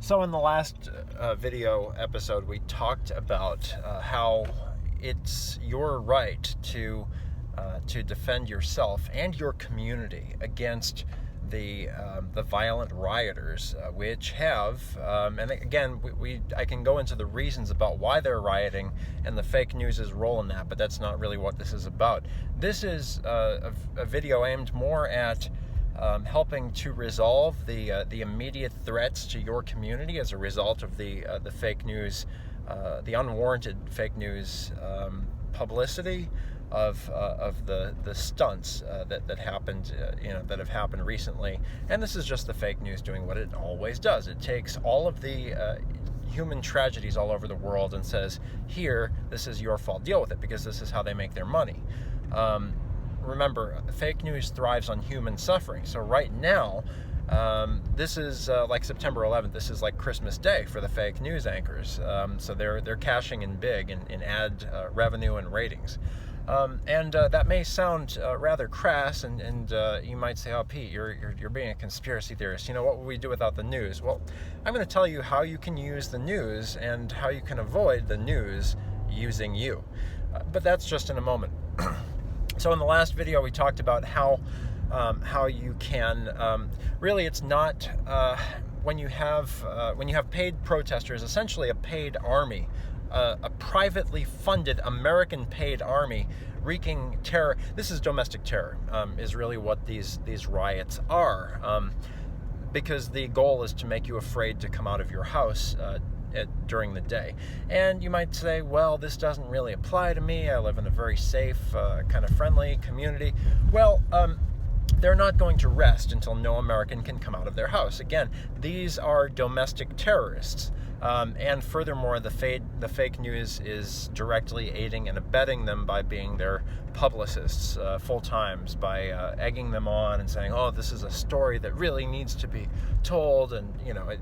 So in the last video episode, we talked about how it's your right to defend yourself and your community against the violent rioters, which have and again I can go into the reasons about why they're rioting and the fake news' role in that, but that's not really what this is about. This is a video aimed more at helping to resolve the immediate threats to your community as a result of the fake news, the unwarranted fake news publicity of the stunts that happened, that have happened recently. And this is just the fake news doing what it always does. It takes all of the human tragedies all over the world and says, here, this is your fault, deal with it, because this is how they make their money. Remember, fake news thrives on human suffering. So right now, this is like September 11th. This is like Christmas Day for the fake news anchors. So they're cashing in big in ad revenue and ratings. And that may sound rather crass, and you might say, "Oh, Pete, you're being a conspiracy theorist. What would we do without the news?" Well, I'm going to tell you how you can use the news and how you can avoid the news using you. But that's just in a moment. So in the last video, we talked about how you can really, it's not when you have paid protesters, essentially a paid army, a privately funded American paid army wreaking terror. This is domestic terror, is really what these riots are, because the goal is to make you afraid to come out of your house during the day. And you might say, well, this doesn't really apply to me. I live in a very safe, kind of friendly community. Well, they're not going to rest until no American can come out of their house. Again, these are domestic terrorists. And furthermore, the fake news is directly aiding and abetting them by being their publicists full times, by egging them on and saying, oh, this is a story that really needs to be told, and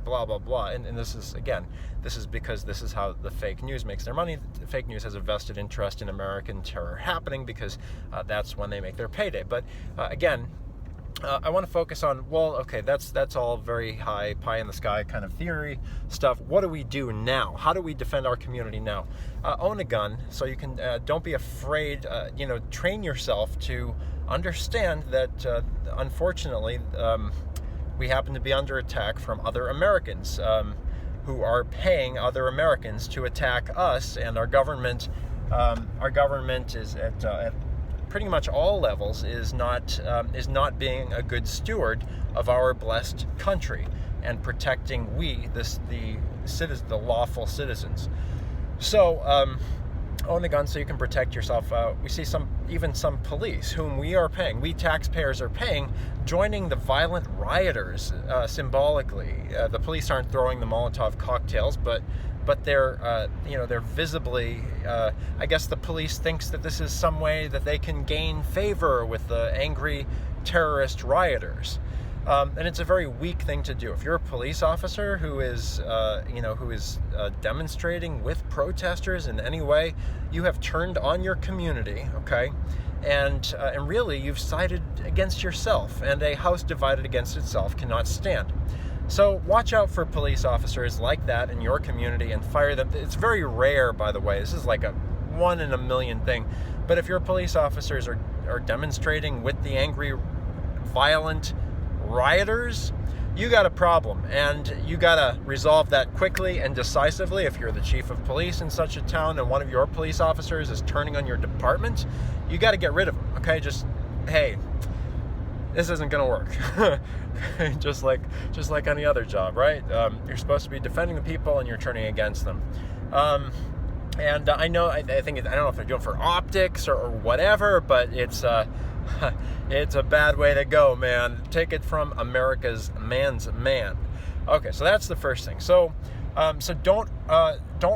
blah blah blah. And this is because this is how the fake news makes their money. The fake news has a vested interest in American terror happening because that's when they make their payday. But again, I want to focus on, well, okay, that's all very high, pie in the sky kind of theory stuff. What do we do now? How do we defend our community now? Own a gun, so you can, don't be afraid, train yourself to understand that, unfortunately, we happen to be under attack from other Americans who are paying other Americans to attack us, and our government is at pretty much all levels is not being a good steward of our blessed country and protecting the lawful citizens. So own a gun so you can protect yourself. We see even some police whom we taxpayers are paying, joining the violent rioters symbolically. The police aren't throwing the Molotov cocktails, but they're visibly, I guess the police thinks that this is some way that they can gain favor with the angry terrorist rioters. And it's a very weak thing to do. If you're a police officer who is demonstrating with protesters in any way, you have turned on your community, okay? And really, you've sided against yourself, and a house divided against itself cannot stand. So watch out for police officers like that in your community and fire them. It's very rare, by the way. This is like a 1 in a million thing. But if your police officers are demonstrating with the angry, violent rioters, you got a problem, and you got to resolve that quickly and decisively. If you're the chief of police in such a town and one of your police officers is turning on your department, you got to get rid of them, okay? Hey, this isn't going to work. just like any other job, right? You're supposed to be defending the people, and you're turning against them. And I know, I don't know if they're doing it for optics or whatever, but it's it's a bad way to go, man. Take it from America's man's man. Okay, so that's the first thing. So don't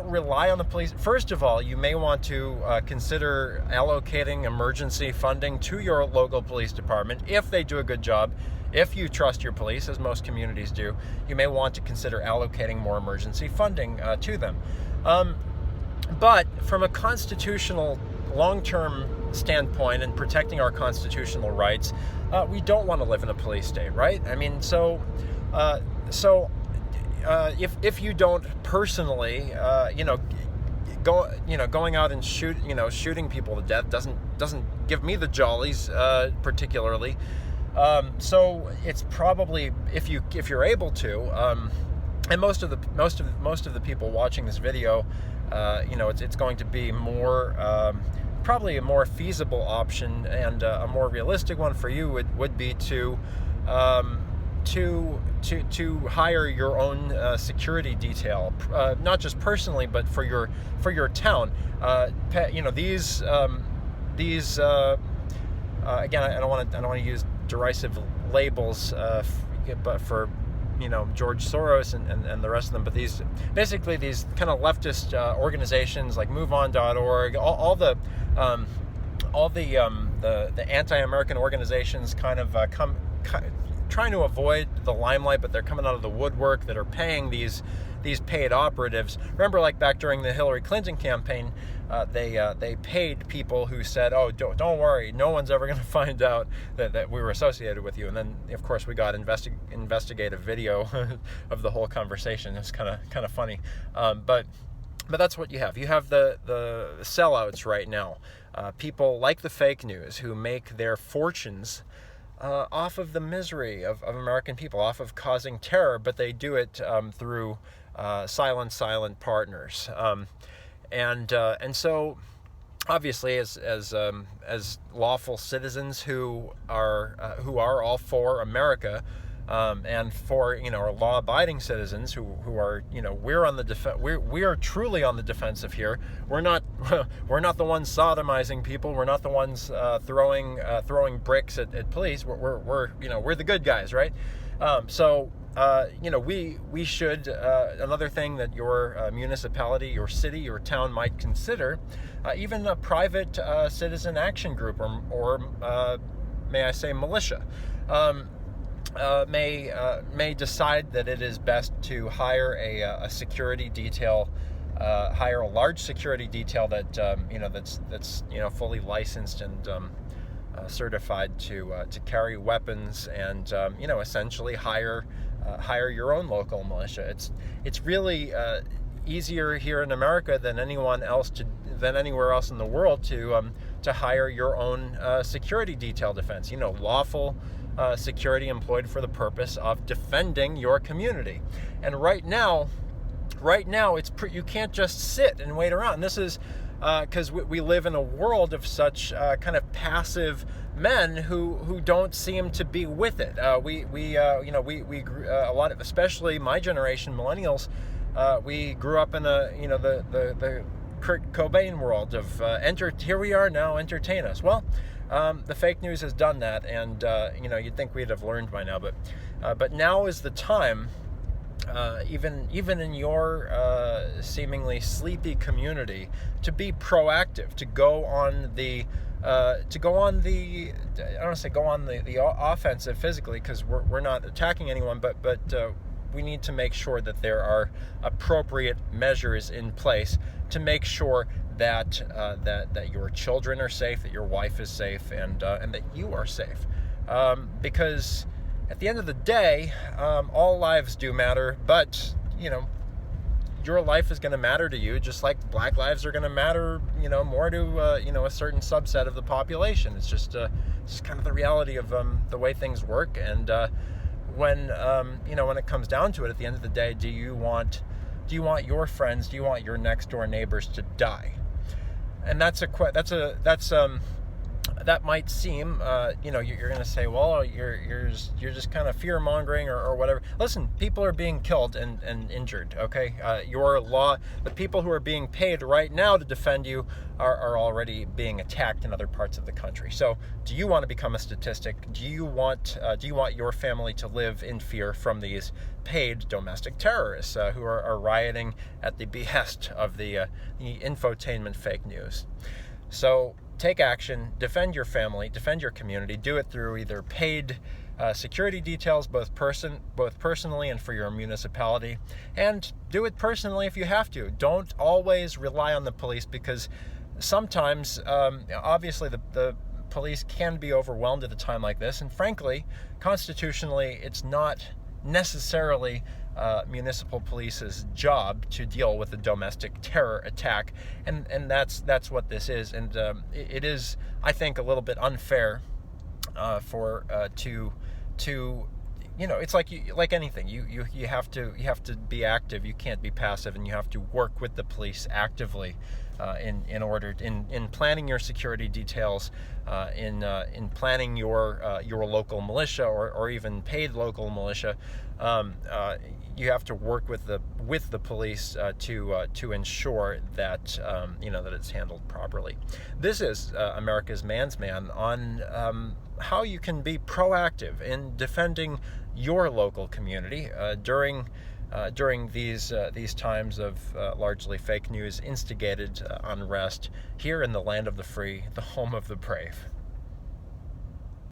rely on the police. First of all, you may want to consider allocating emergency funding to your local police department if they do a good job. If you trust your police, as most communities do, you may want to consider allocating more emergency funding to them. But from a constitutional long-term standpoint and protecting our constitutional rights, we don't want to live in a police state, right? I mean, so if you don't personally, going out and shooting people to death doesn't give me the jollies, particularly. So it's probably, if you're able to, and most of the people watching this video, it's going to be more, probably a more feasible option, and a more realistic one for you would be to hire your own security detail, not just personally, but for your town. These again, I don't want to use derisive labels, but for George Soros and the rest of them, but these kind of leftist organizations like MoveOn.org, all the anti-American organizations kind of trying to avoid the limelight, but they're coming out of the woodwork, that are paying these paid operatives. Remember, like back during the Hillary Clinton campaign, they paid people who said, "Oh, don't worry, no one's ever going to find out that we were associated with you." And then, of course, we got investigative video of the whole conversation. It's kind of funny, but that's what you have. You have the sellouts right now, people like the fake news who make their fortunes off of the misery of American people, off of causing terror, but they do it through silent partners, and so obviously, as lawful citizens who are all for America, and for our law-abiding citizens who are we are truly on the defensive here. We're not the ones sodomizing people. We're not the ones throwing bricks at police. We're the good guys, right? We should, another thing that your municipality, your city, your town might consider, even a private citizen action group, or may I say militia, may decide that it is best to hire a security detail, hire a large security detail that that's fully licensed and certified to carry weapons, and essentially hire your own local militia. It's really easier here in America than anywhere else in the world to hire your own security detail defense. Lawful security employed for the purpose of defending your community. And right now, you can't just sit and wait around. This is because we live in a world of such kind of passive men who don't seem to be with it. We grew, a lot of, especially my generation, millennials, we grew up in the Kurt Cobain world of here we are now, entertain us. Well, the fake news has done that, and you'd think we'd have learned by now, but now is the time, even in your seemingly sleepy community, to be proactive, to go on the I don't want to say go on the offensive physically, because we're not attacking anyone, but we need to make sure that there are appropriate measures in place to make sure that your children are safe, that your wife is safe, and that you are safe, because at the end of the day, all lives do matter, but your life is going to matter to you, just like black lives are going to matter, more to a certain subset of the population. It's just kind of the reality of the way things work. And when it comes down to it, at the end of the day, do you want your friends, do you want your next door neighbors to die? And that might seem, you're going to say, well, you're just kind of fear mongering or whatever. Listen, people are being killed and injured. Okay, the people who are being paid right now to defend you are already being attacked in other parts of the country. So, do you want to become a statistic? Do you want your family to live in fear from these paid domestic terrorists who are rioting at the behest of the infotainment fake news? So, take action, defend your family, defend your community. Do it through either paid security details, both personally and for your municipality, and do it personally if you have to. Don't always rely on the police, because sometimes, obviously, the police can be overwhelmed at a time like this, and frankly, constitutionally, it's not necessarily municipal police's job to deal with a domestic terror attack, and that's what this is. And it is, I think, a little bit unfair to it's like anything. You have to be active. You can't be passive, and you have to work with the police actively in planning your security details, in planning your local militia or even paid local militia. You have to work with the police to ensure that that it's handled properly. This is America's Man's Man on how you can be proactive in defending your local community during these times of largely fake news instigated unrest here in the land of the free, the home of the brave.